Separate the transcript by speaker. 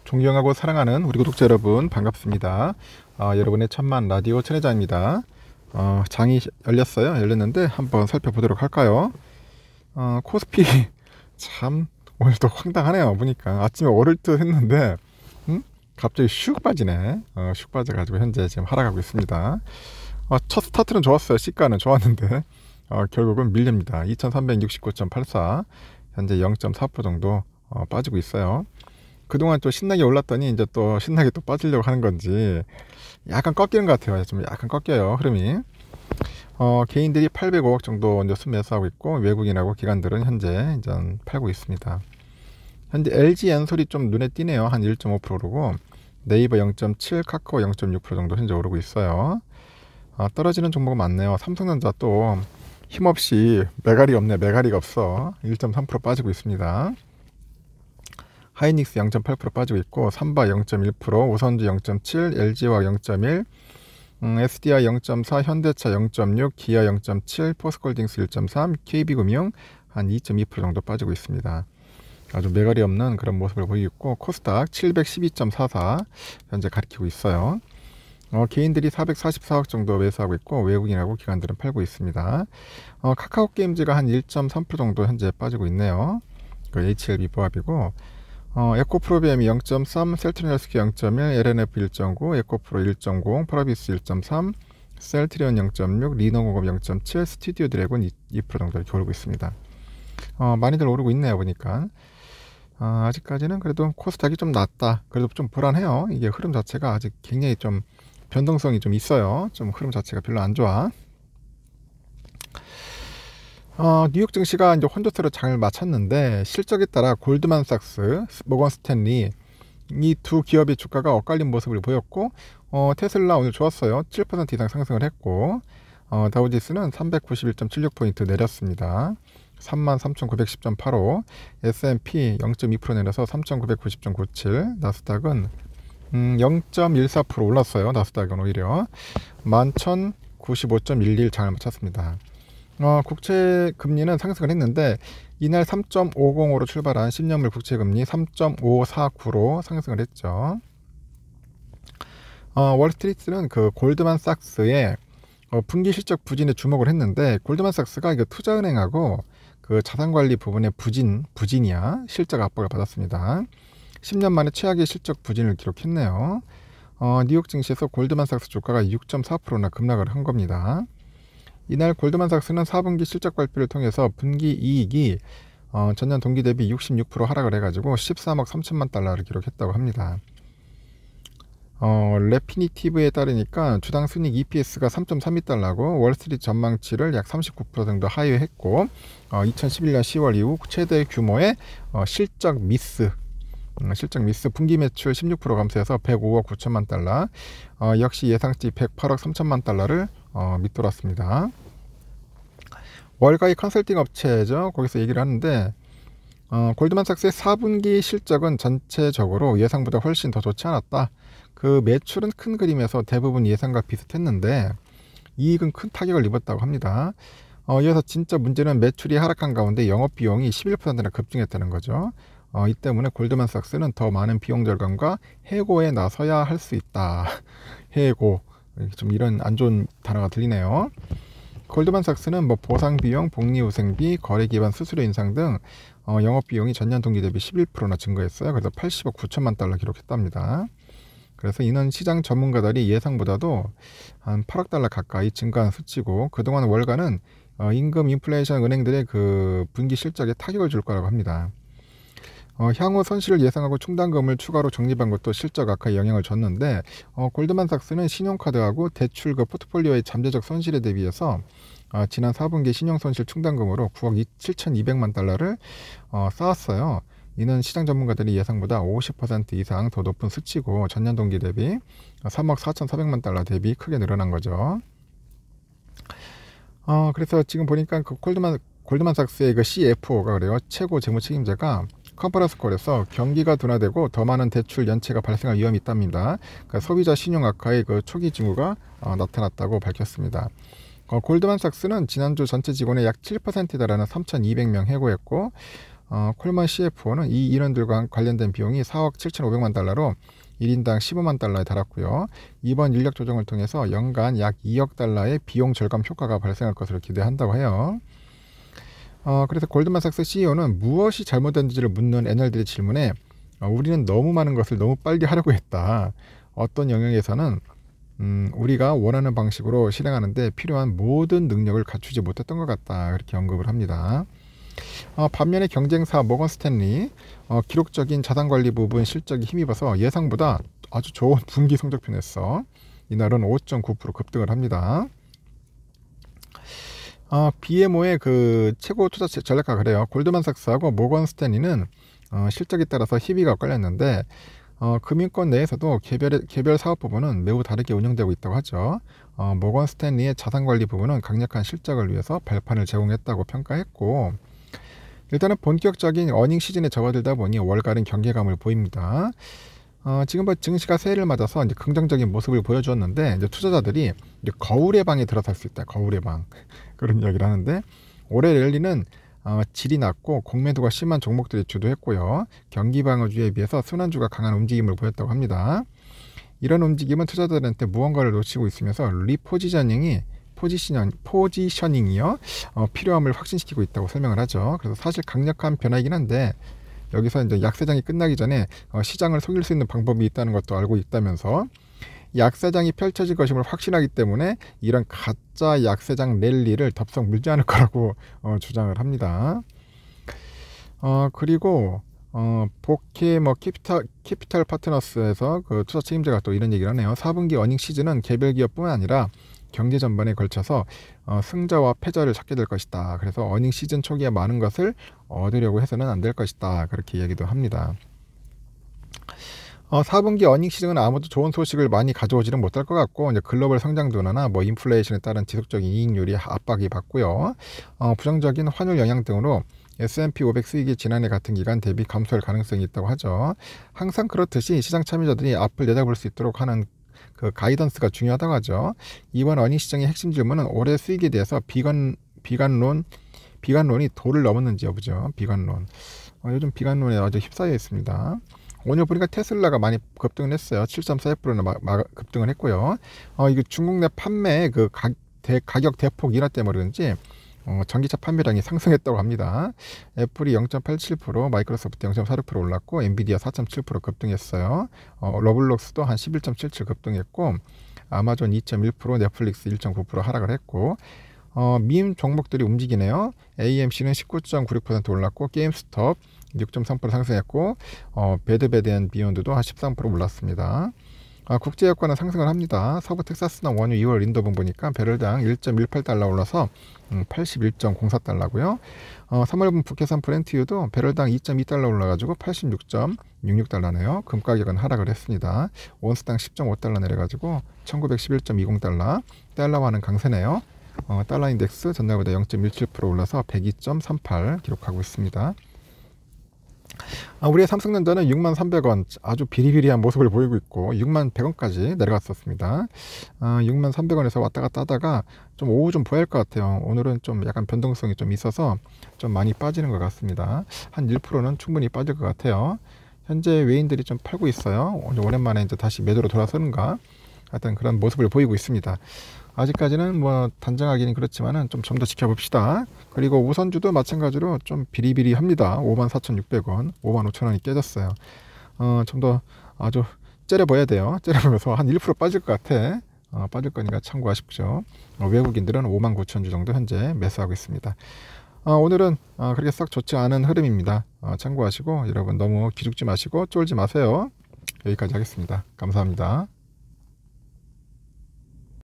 Speaker 1: 존경하고 사랑하는 우리 구독자 여러분 반갑습니다. 여러분의 천만 라디오 천혜자입니다. 장이 열렸는데 한번 살펴보도록 할까요? 코스피 참 오늘도 황당하네요. 보니까 아침에 오를 듯 했는데 갑자기 슉 빠지네. 슉 빠져가지고 현재 지금 하락하고 있습니다. 첫 스타트는 좋았어요. 시가는 좋았는데 결국은 밀립니다. 2369.84 현재 0.4% 정도 빠지고 있어요. 그동안 또 신나게 올랐더니 이제 또 신나게 또 빠지려고 하는 건지 약간 꺾이는 것 같아요. 좀 약간 꺾여요, 흐름이. 개인들이 805억 정도 이제 순매수하고 있고, 외국인하고 기관들은 현재 이제 팔고 있습니다. 현재 LG 엔솔이 좀 눈에 띄네요. 한 1.5%고 네이버 0.7, 카카오 0.6% 정도 현재 오르고 있어요. 떨어지는 종목은 많네요. 삼성전자 또 힘없이 매가리가 없어. 1.3% 빠지고 있습니다. 하이닉스 0.8% 빠지고 있고, 삼바 0.1%, 오선주 0.7, LG화학 0.1, SDI 0.4, 현대차 0.6, 기아 0.7, 포스코홀딩스 1.3, KB금융 한 2.2% 정도 빠지고 있습니다. 아주 매가리 없는 그런 모습을 보이고 있고, 코스닥 712.44 현재 가리키고 있어요. 개인들이 444억 정도 매수하고 있고, 외국인하고 기관들은 팔고 있습니다. 카카오 게임즈가 한 1.3% 정도 현재 빠지고 있네요. 그 HLB 보합이고, 에코프로비엠이 0.3, 셀트리온헬스케어 0.1, LNF 1.9, 에코프로 1.0, 파라비스 1.3, 셀트리온 0.6, 리노공업 0.7, 스튜디오 드래곤 2% 정도 이렇게 오르고 있습니다. 많이들 오르고 있네요, 보니까. 아직까지는 그래도 코스닥이 좀 낮다. 그래도 좀 불안해요. 이게 흐름 자체가 아직 굉장히 좀 변동성이 좀 있어요. 좀 흐름 자체가 별로 안 좋아. 뉴욕 증시가 이제 혼조세로 장을 마쳤는데, 실적에 따라 골드만삭스, 모건 스탠리 이 두 기업의 주가가 엇갈린 모습을 보였고, 테슬라 오늘 좋았어요. 7% 이상 상승을 했고, 다우지수는 391.76포인트 내렸습니다. 33,910.85, S&P 0.2% 내려서 3,990.97, 나스닥은 0.14% 올랐어요. 나스닥은 오히려 11,095.11 장을 마쳤습니다. 국채 금리는 상승을 했는데, 이날 3.50으로 출발한 10년물 국채 금리 3.549로 상승을 했죠. 월스트리트는 그 골드만삭스의 분기 실적 부진에 주목을 했는데, 골드만삭스가 이거 투자은행하고 그 자산관리 부분의 부진이야 실적 압박을 받았습니다. 10년 만에 최악의 실적 부진을 기록했네요. 뉴욕 증시에서 골드만삭스 주가가 6.4%나 급락을 한 겁니다. 이날 골드만삭스는 4분기 실적 발표를 통해서 분기 이익이 전년 동기 대비 66% 하락을 해가지고 13억 3천만 달러를 기록했다고 합니다. 레피니티브에 따르니까 주당 순이익 EPS가 3.32달러고 월스트리트 전망치를 약 39% 정도 하회했고, 2011년 10월 이후 최대 규모의 실적 미스 분기 매출 16% 감소해서 105억 9천만 달러, 역시 예상치 108억 3천만 달러를 밑돌았습니다. 월가의 컨설팅 업체죠. 거기서 얘기를 하는데, 골드만삭스의 4분기 실적은 전체적으로 예상보다 훨씬 더 좋지 않았다. 그 매출은 큰 그림에서 대부분 예상과 비슷했는데 이익은 큰 타격을 입었다고 합니다. 이어서 진짜 문제는 매출이 하락한 가운데 영업비용이 11%나 급증했다는 거죠. 이 때문에 골드만삭스는 더 많은 비용 절감과 해고에 나서야 할 수 있다. 해고, 좀 이런 안 좋은 단어가 들리네요. 골드만삭스는 보상비용, 복리후생비, 거래기반 수수료 인상 등 영업비용이 전년 동기 대비 11%나 증가했어요. 그래서 80억 9천만 달러 기록했답니다. 그래서 이는 시장 전문가들이 예상보다도 한 8억 달러 가까이 증가한 수치고, 그동안 월가는 임금 인플레이션 은행들의 그 분기 실적에 타격을 줄 거라고 합니다. 향후 손실을 예상하고 충당금을 추가로 적립한 것도 실적 악화에 영향을 줬는데, 골드만삭스는 신용카드하고 대출 그 포트폴리오의 잠재적 손실에 대비해서 지난 4분기 신용손실 충당금으로 9억 7,200만 달러를 쌓았어요. 이는 시장 전문가들이 예상보다 50% 이상 더 높은 수치고, 전년 동기 대비 3억 4,400만 달러 대비 크게 늘어난 거죠. 그래서 지금 보니까 그 골드만삭스의 그 CFO가 그래요. 최고 재무 책임자가 컨퍼런스 콜에서 경기가 둔화되고 더 많은 대출 연체가 발생할 위험이 있답니다. 그러니까 소비자 신용 악화의 그 초기 징후가 나타났다고 밝혔습니다. 골드만삭스는 지난주 전체 직원의 약 7%에 달하는 3,200명 해고했고, 콜먼 CFO는 이 인원들과 관련된 비용이 4억 7,500만 달러로 1인당 15만 달러에 달았고요. 이번 인력 조정을 통해서 연간 약 2억 달러의 비용 절감 효과가 발생할 것으로 기대한다고 해요. 그래서 골드만삭스 CEO는 무엇이 잘못된지를 묻는 애널들의 질문에 우리는 너무 많은 것을 너무 빨리 하려고 했다. 어떤 영역에서는 우리가 원하는 방식으로 실행하는데 필요한 모든 능력을 갖추지 못했던 것 같다. 그렇게 언급을 합니다. 반면에 경쟁사 모건 스탠리 기록적인 자산관리 부분 실적이 힘입어서 예상보다 아주 좋은 분기 성적표 냈어. 이날은 5.9% 급등을 합니다. BMO의 그 최고 투자 전략가 그래요. 골드만삭스하고 모건 스탠리는 실적에 따라서 희비가 엇갈렸는데 금융권 내에서도 개별 사업 부분은 매우 다르게 운영되고 있다고 하죠. 모건 스탠리의 자산관리 부분은 강력한 실적을 위해서 발판을 제공했다고 평가했고, 일단은 본격적인 어닝 시즌에 접어들다 보니 월가는 경계감을 보입니다. 지금 증시가 새해를 맞아서 이제 긍정적인 모습을 보여주었는데 이제 투자자들이 이제 거울의 방에 들어설 수 있다. 거울의 방 그런 이야기를 하는데 올해 랠리는 질이 낮고 공매도가 심한 종목들이 주도했고요. 경기 방어주에 비해서 순환주가 강한 움직임을 보였다고 합니다. 이런 움직임은 투자자들한테 무언가를 놓치고 있으면서 포지셔닝이요 필요함을 확신시키고 있다고 설명을 하죠. 그래서 사실 강력한 변화이긴 한데 여기서 이제 약세장이 끝나기 전에 시장을 속일 수 있는 방법이 있다는 것도 알고 있다면서 약세장이 펼쳐질 것임을 확신하기 때문에 이런 가짜 약세장 랠리를 덥석 물지 않을 거라고 주장을 합니다. 그리고 복해 캐피탈 파트너스에서 그 투자 책임자가 또 이런 얘기를 하네요. 4분기 어닝 시즌은 개별 기업뿐만 아니라 경제 전반에 걸쳐서 승자와 패자를 찾게 될 것이다. 그래서 어닝 시즌 초기에 많은 것을 얻으려고 해서는 안 될 것이다. 그렇게 얘기도 합니다. 4분기 어닝 시즌은 아무도 좋은 소식을 많이 가져오지는 못할 것 같고 이제 글로벌 성장 둔화나 인플레이션에 따른 지속적인 이익률이 압박이 받고요. 부정적인 환율 영향 등으로 S&P 500 수익이 지난해 같은 기간 대비 감소할 가능성이 있다고 하죠. 항상 그렇듯이 시장 참여자들이 앞을 내다볼 수 있도록 하는 그 가이던스가 중요하다고 하죠. 이번 어닝 시장의 핵심 질문은 올해 수익에 대해서 비관론이 도를 넘었는지 여부죠. 비관론. 요즘 비관론에 아주 휩싸여 있습니다. 오늘 보니까 테슬라가 많이 급등을 했어요. 7.42%나 급등을 했고요. 이거 중국 내 판매 그 가격 대폭 인하 때문에 그런지 전기차 판매량이 상승했다고 합니다. 애플이 0.87%, 마이크로소프트 0.46% 올랐고 엔비디아 4.7% 급등했어요. 러블록스도 한 11.77 급등했고 아마존 2.1%, 넷플릭스 1.9% 하락을 했고 밈 종목들이 움직이네요. AMC는 19.96% 올랐고 게임스톱 6.3% 상승했고 배드베드 앤 비욘드도 한 13% 올랐습니다. 국제 여권은 상승을 합니다. 서부 텍사스나 원유 2월 인도분 보니까 배럴당 1.18달러 올라서 81.04달러고요. 3월분 북해산 브렌트유도 배럴당 2.2달러 올라가지고 86.66달러네요. 금 가격은 하락을 했습니다. 온스당 10.5달러 내려가지고 1911.20달러. 달러와는 강세네요. 달러 인덱스 전날보다 0.17% 올라서 102.38 기록하고 있습니다. 우리의 삼성전자는 63,300원 아주 비리비리한 모습을 보이고 있고 61,100원까지 내려갔었습니다. 63,300원에서 왔다 갔다 하다가 좀 오후 좀 보일 것 같아요. 오늘은 좀 약간 변동성이 좀 있어서 좀 많이 빠지는 것 같습니다. 한 1%는 충분히 빠질 것 같아요. 현재 외인들이 좀 팔고 있어요. 오랜만에 이제 다시 매도로 돌아서는가 하여튼 그런 모습을 보이고 있습니다. 아직까지는 단정하기는 그렇지만은 좀 더 지켜봅시다. 그리고 우선주도 마찬가지로 좀 비리비리합니다. 54,600원, 55,000원이 깨졌어요. 좀 더 아주 째려봐야 돼요. 째려보면서 한 1% 빠질 것 같아. 빠질 거니까 참고하십시오. 외국인들은 59,000주 정도 현재 매수하고 있습니다. 오늘은 그렇게 썩 좋지 않은 흐름입니다. 참고하시고 여러분 너무 기죽지 마시고 쫄지 마세요. 여기까지 하겠습니다. 감사합니다.